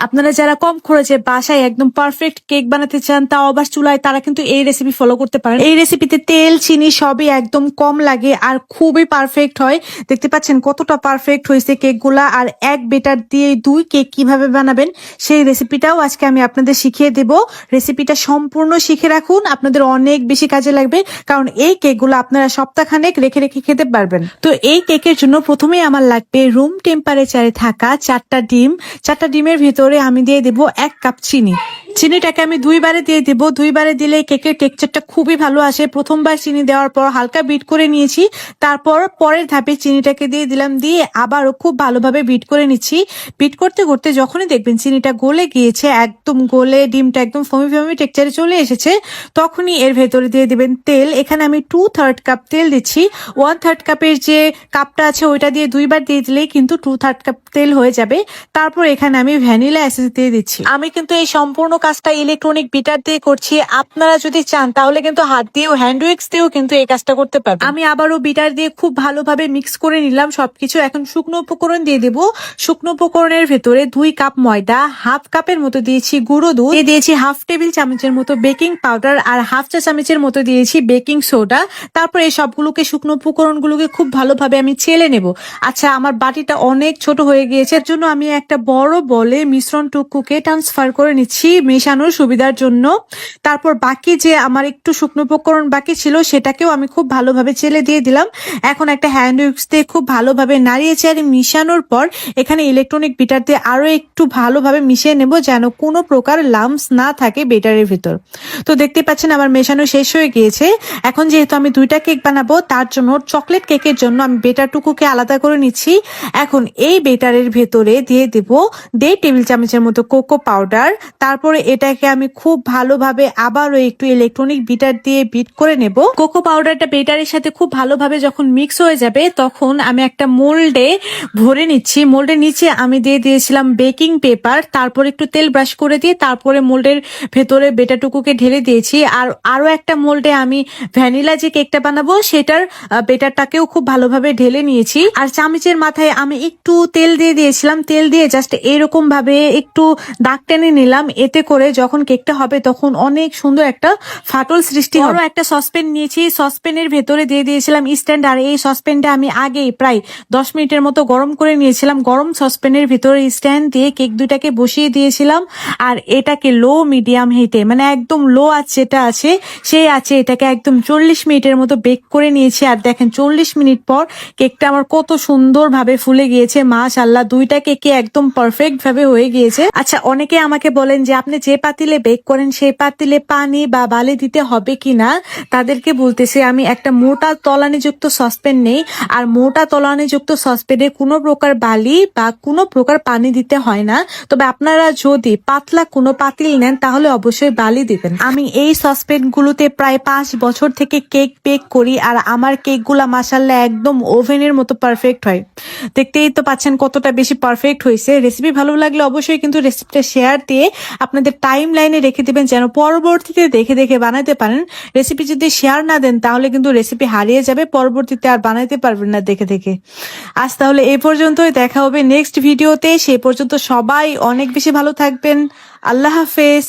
আপনারা যারা কম খরচে বাসায় একদম পারফেক্ট কেক বানাতে চান, তাও আবার চুলায়, তারা কিন্তু এই রেসিপি ফলো করতে পারেন। এই রেসিপিতে তেল চিনি সবই একদম কম লাগে আর খুবই পারফেক্ট হয়। দেখতে পাচ্ছেন কতটা পারফেক্ট হয়েছে কেকগুলা। আর এক বেটার দিয়ে 2 কেক কিভাবে বানাবেন সেই রেসিপিটাও আজকে আমি আপনাদের শিখিয়ে দেব। রেসিপিটা সম্পূর্ণ শিখে রাখুন, আপনাদের অনেক বেশি কাজে লাগবে, কারণ এই কেকগুলো আপনারা সপ্তাহখানেক রেখে রেখে খেতে পারবেন। তো এই কেকের জন্য প্রথমেই আমার লাগবে রুম টেম্পারেচারে থাকা 4টা ডিম। 4টা ডিমের ভিতরে আমি দিয়ে দেব 1 কাপ চিনি। চিনিটাকে আমি 2 বারে দিয়ে দেব। 2 বারে দিলে কেকের টেক্সচারটা খুবই ভালো আসে। প্রথমবার চিনি দেওয়ার পর হালকা বিট করে নিয়েছি, তারপর পরের ধাপে চিনিটাকে দিয়ে দিলাম, দিয়ে আবারও খুব ভালোভাবে বিট করে নিচ্ছি। বিট করতে করতে যখনই দেখবেন চিনিটা গলে গিয়েছে, একদম গলে ডিমটা একদম ফমি ফমি টেক্সচারে চলে এসেছে, তখনই এর ভেতরে দিয়ে দিবেন তেল। এখানে আমি 2/3 কাপ তেল দিচ্ছি। 1/3 কাপের যে কাপটা আছে ওইটা দিয়ে 2 বার দিয়ে দিলেই কিন্তু 2/3 কাপ তেল হয়ে যাবে। তারপর এখানে আমি ভ্যানিলা এসেন্স দিয়ে দিচ্ছি। আমি কিন্তু এই সম্পূর্ণ কাজটা ইলেকট্রনিক বিটার দিয়ে করছি। আপনারা যদি চান তাহলে কিন্তু হাত দিয়েও, হ্যান্ড উইক্স দিয়েও কিন্তু এই কাজটা করতে পারবেন। আমি আবারও বিটার দিয়ে খুব ভালোভাবে মিক্স করে নিলাম সবকিছু। এখন শুকনো উপকরণ দিয়ে দেব। শুকনো উপকরণের ভেতরে 2 কাপ ময়দা, 1/2 কাপের মতো দিয়েছি গুঁড়ো দুধ, দিয়েছি 1/2 টেবিল চামচের মতো বেকিং পাউডার আর 1/2 চা চামচের মতো দিয়েছি বেকিং সোডা। তারপর এই সবগুলোকে, শুকনো উপকরণগুলোকে খুব ভালোভাবে আমি চেলে নেব। আচ্ছা, আমার বাটিটা অনেক ছোট হয়ে গিয়েছে, এর জন্য আমি একটা বড় বলে মিশ্রণটুকুকে ট্রান্সফার করে নিচ্ছি মেশানোর সুবিধার জন্য। তারপর বাকি যে আমার একটু শুকনো উপকরণ বাকি ছিল সেটাকেও আমি খুব ভালোভাবে চেলে দিয়ে দিলাম। এখন একটা হ্যান্ড উইক্স দিয়ে খুব ভালোভাবে নাড়িয়ে চাড়িয়ে মিশানোর পর এখানে ইলেকট্রনিক বিটার দিয়ে আরো একটু ভালোভাবে মিশিয়ে নেব, যেন কোনো প্রকার লাম্পস না থাকে বেটারের ভিতর। তো দেখতে পাচ্ছেন আমার মেশানো শেষ হয়ে গিয়েছে। এখন যেহেতু আমি 2টা কেক বানাবো, তার জন্য চকলেট কেকের জন্য আমি বেটারটুকুকে আলাদা করে নিচ্ছি। এখন এই বেটারের ভেতরে দিয়ে দেব 1.5 টেবিল চামচের মতো কোকো পাউডার। তারপরে এটাকে আমি খুব ভালোভাবে আবারও একটু ইলেকট্রনিক বিটার দিয়ে বিট করে নেব। কোকো পাউডারটা বেটারের সাথে খুব ভালোভাবে যখন মিক্স হয়ে যাবে, তখন আমি একটা মোল্ডে ভরে নিচ্ছি। মোল্ডের নিচে আমি দিয়ে দিয়েছিলাম বেকিং পেপার, তারপর একটু তেল ব্রাশ করে দিয়ে তারপরে মোল্ডের ভেতরে বেটারটুকুকে ঢেলে দিয়েছি। আর আরো একটা মোল্ডে আমি ভ্যানিলা যে কেকটা বানাবো সেটার বেটারটাকেও খুব ভালোভাবে ঢেলে নিয়েছি। আর চামচের মাথায় আমি একটু তেল দিয়ে দিয়েছিলাম। তেল দিয়ে জাস্ট এরকম ভাবে একটু দাগ টেনে নিলাম, এতে করে যখন কেকটা হবে তখন অনেক সুন্দর একটা ফাটল সৃষ্টি হবে। বড় একটা সসপ্যান নিয়েছি, সসপ্যানের ভেতরে দিয়ে দিয়েছিলাম স্ট্যান্ড। আর এই সসপ্যানটা আমি আগেই প্রায় 10 মিনিটের মতো গরম করে নিয়েছিলাম। গরম সসপ্যানের ভিতরে স্ট্যান্ড দিয়ে কেক দুইটাকে বসিয়ে দিয়েছিলাম। আর এটাকে লো মিডিয়াম হিটে, মানে একদম লো আঁচ যেটা আছে সেই আছে, এটাকে একদম 40 মিনিটের মতো বেক করে নিয়েছি। আর দেখেন 40 মিনিট পর কেকটা আমার কত সুন্দর ভাবে ফুলে গিয়েছে। মাশাআল্লাহ, 2টা কেকে একদম পারফেক্ট ভাবে হয়ে গিয়েছে। আচ্ছা, অনেকে আমাকে বলেন যে আপনি যে পাতিলে বেক করেন সেই পাতিলে পানি বা বালি দিতে হবে কিনা। তাদেরকে বলতেছি, আমি একটা মোটা তলানিযুক্ত সসপ্যান নেই, আর মোটা তলানিযুক্ত সসপ্যানে কোনো প্রকার বালি বা কোনো প্রকার পানি দিতে হয় না। তবে আপনারা যদি পাতলা কোনো পাতিল নেন তাহলে অবশ্যই বালি দিবেন। আমি এই সসপ্যান গুলোতে প্রায় 5 বছর থেকে কেক বেক করি, আর আমার কেকগুলা মাশাআল্লাহ একদম ওভেনের মতো পারফেক্ট হয়। দেখতেই তো পাচ্ছেন কতটা বেশি পারফেক্ট হয়েছে। রেসিপি ভালো লাগলে অবশ্যই কিন্তু রেসিপিটা শেয়ার দিয়ে আপনাদের টাইম লাইনে রেখে দিবেন, যেন পরবর্তীতে দেখে দেখে বানাতে পারেন। রেসিপি যদি শেয়ার না দেন তাহলে কিন্তু রেসিপি হারিয়ে যাবে, পরবর্তীতে আর বানাইতে পারবেন না দেখে দেখে। আজ তাহলে এই পর্যন্তই, দেখা হবে নেক্সট ভিডিওতে। সেই পর্যন্ত সবাই অনেক বেশি ভালো থাকবেন। আল্লাহ হাফেজ।